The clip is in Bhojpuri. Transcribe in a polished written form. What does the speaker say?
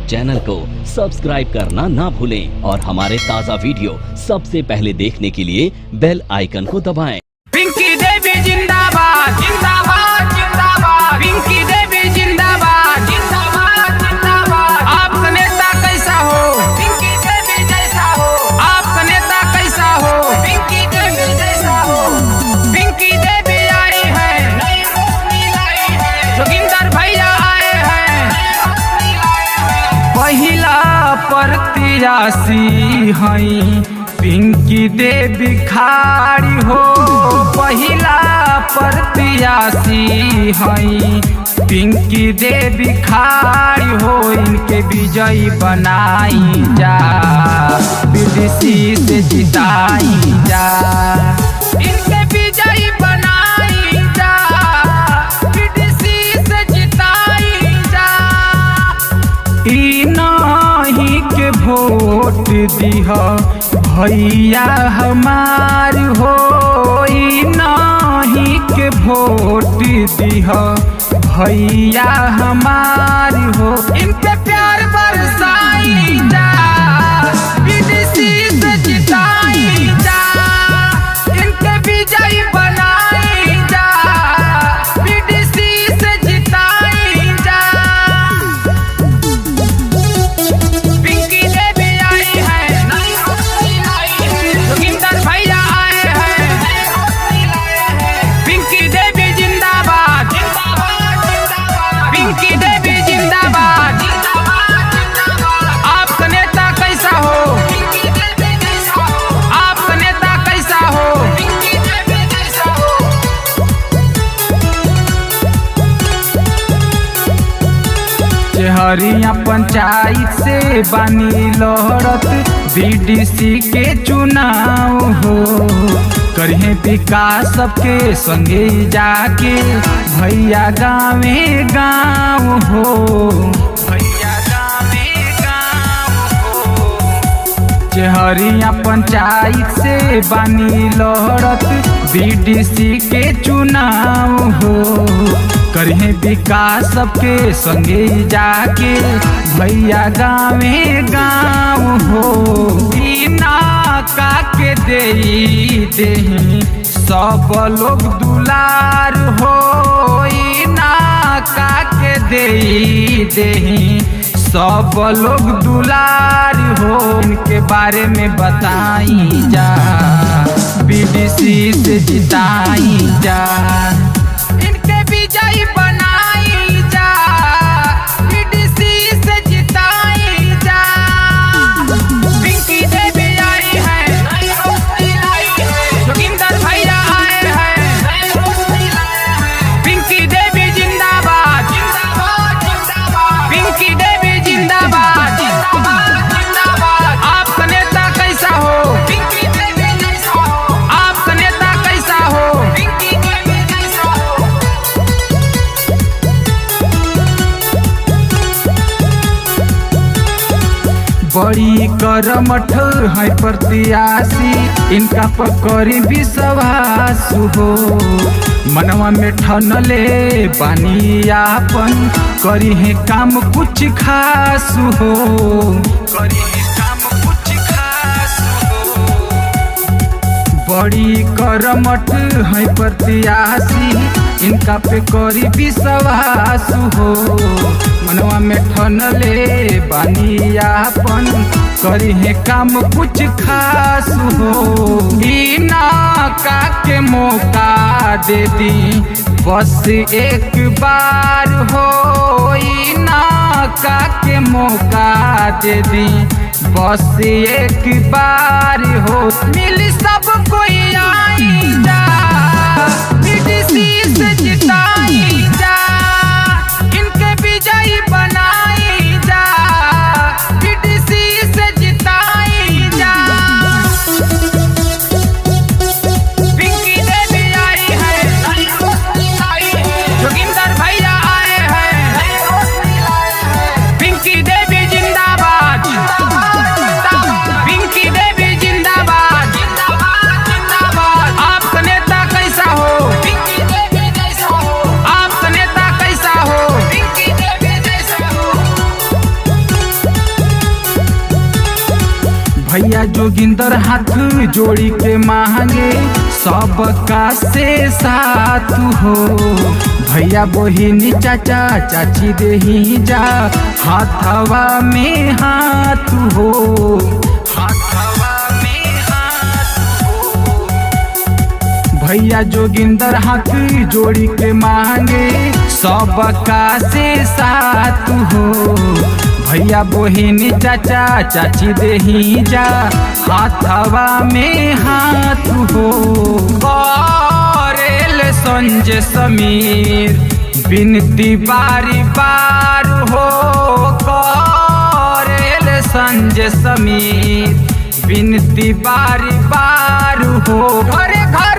चैनल को सब्सक्राइब करना ना भूलें और हमारे ताज़ा वीडियो सबसे पहले देखने के लिए बेल आइकन को दबाएं। पिंकी देवी जिंदाबाद जिंदाबाद जिंदाबाद। पिंकी देवी जिंदाबाद जिंदाबाद जिंदाबाद। आपका नेता कैसा हो? पिंकी देवी जैसा हो। आपका नेता कैसा हो? पिंकी देवी जैसा हो। पिंकी देवी आई है, नई रोशनी लाई है। जोगिंदर भैया आए हैं, नई रोशनी लाई है। पहिला प्रत्याशी हई पिंकी देवी खाड़ी हो। पहिला प्रत्याशी हई पिंकी देवी खाड़ी हो। इनके विजयी बनाई जा, बीडीसी से जिताई जा। इनके विजयी बनाई जा, बीडीसी से जिताई जा। इन्हीं के वोट दिह भैया हमार हो। नहीं के वोट दिह भैया हमार हो। इनके प्यार बरसाई जा, बीडीसी से जिताई जा। इनके विजयी बनाई जा, बीडीसी से जिताई जा। पिंकी देवी आई है, नई रोशनी लाई है। जोगिंदर भैया आए हैं, नई रोशनी लाए हैं। पिंकी देवी जिंदाबाद जिंदाबाद जिंदाबाद। पिंकी देवी जिंदाबाद जिंदाबाद जिंदाबाद। आपका नेता कैसा हो? पिंकी देवी जैसा हो। आपका नेता कैसा हो? पिंकी देवी जैसा हो। चेहरिया पंचायत से बानी लहरत बीडीसी के चुनाव हो। करिए विकास सबके संगे जाके भैया गावे गाँव हो। भैया गावे गाँव हो। चेहरिया पंचायत से बानी लहरत बीडीसी के चुनाव हो। करिए विकास सबके संगे जाके भैया गावे गाँव हो। बिना काके देही सब लोग दुलार हो। ना काके देही सब लोग दुलार हो। इनके बारे में बताई जा, बीडीसी से जिताई जा। इनके विजयी बनाई जा, बीडीसी से जिताई जा। पिंकी देवी आई है, नई रोशनी लाई है। जोगिंदर भैया आए हैं, नई रोशनी लाए हैं। पिंकी देवी जिंदाबाद जिंदाबाद जिंदाबाद। पिंकी देवी जिंदाबाद जिंदाबाद जिंदाबाद। आपका नेता कैसा हो? पिंकी देवी जैसा हो। आपका नेता कैसा हो? पिंकी देवी जैसा हो। बड़ी करमठ है प्रत्याशी, इनका पकड़ी विश्वास हो। मनवा में ठनले पानी आपन करी है काम कुछ खास हो। करी है काम कुछ खास हो। बड़ी करमठ है प्रत्याशी, इनका पे करी विश्वास हो। मनवा में ठनले बानी आपन करी है काम कुछ खास हो। बिना काके मौका दे दी बस एक बार हो। ना काके मौका दे दी बस एक बार हो। मिल सब कोई आई जा, बीडीसी से जिताई जा। इनके विजयी बनाई जा, बीडीसी से जिताई जा। पिंकी देवी आई है, नई रोशनी लाई है। जोगिंदर भैया आए हैं, नई रोशनी लाए हैं। पिंकी देवी जिंदाबाद जिंदाबाद जिंदाबाद। पिंकी देवी जिंदाबाद जिंदाबाद जिंदाबाद। आपका नेता कैसा हो? भैया जोगिंदर हाथ जोड़ी के मांगे सबका से साथ हो। भैया बहिनी चाचा चाची देही जा हाथवा में हाथ हो, हाथवा में हाथ हो। भैया जोगिंदर हाथ जोड़ी के मांगे सबका से साथ हो। भैया बहिनी चाचा चाची देही जा हाथवा में हाथ हो। करेल संजय समीर बिनती बारी बार हो। करेल संजय समीर बिनती बारी बार हो। घरे घर